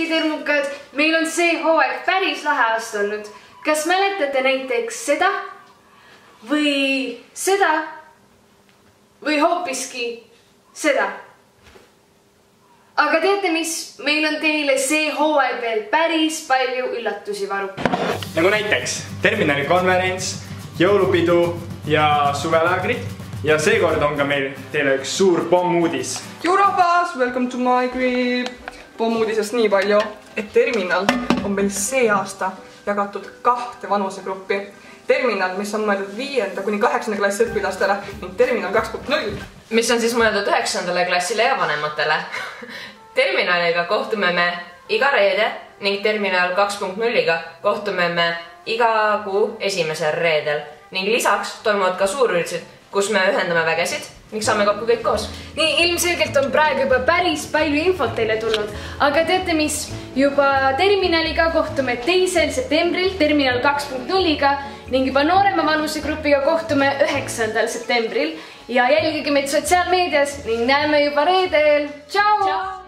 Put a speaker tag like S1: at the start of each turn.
S1: termukad, meil on see hooaeg päris lahe astunud. Kas mäletate näiteks seda või seda või hoopiski seda? Aga teate mis? Meil on teile see hooaeg veel päris palju üllatusi varu.
S2: Nagu näiteks terminali konverents, jõulupidu ja suvelaagrid. Ja seekord on ka meil teile üks suur pommuudis.
S3: Euroopas, welcome to my crib! Pommuudisest nii palju, et terminal on meil see aasta jagatud 2 vanusegruppi. Terminal, mis on mõeldud 5. kuni 8. klassi õpilastele ning terminal 2.0.
S4: Mis on siis mõeldud 9. klassile ja vanematele. Terminaliga kohtume me iga reede ning terminal 2.0-ga kohtume me iga kuu esimesel reedel. Ning lisaks toimuvad ka suurüritused, kus me ühendame vägesid ning saame kokku kõik koos.
S1: Nii, ilmselgelt on praegu juba päris palju infot teile tulnud, aga teate mis? Juba terminaliga kohtume 2. septembril terminal 2.0-ga ning juba noorema vanusegrupiga kohtume 9. septembril ja jälgige meid sotsiaalmeedias ning näeme juba reedel. Tšau!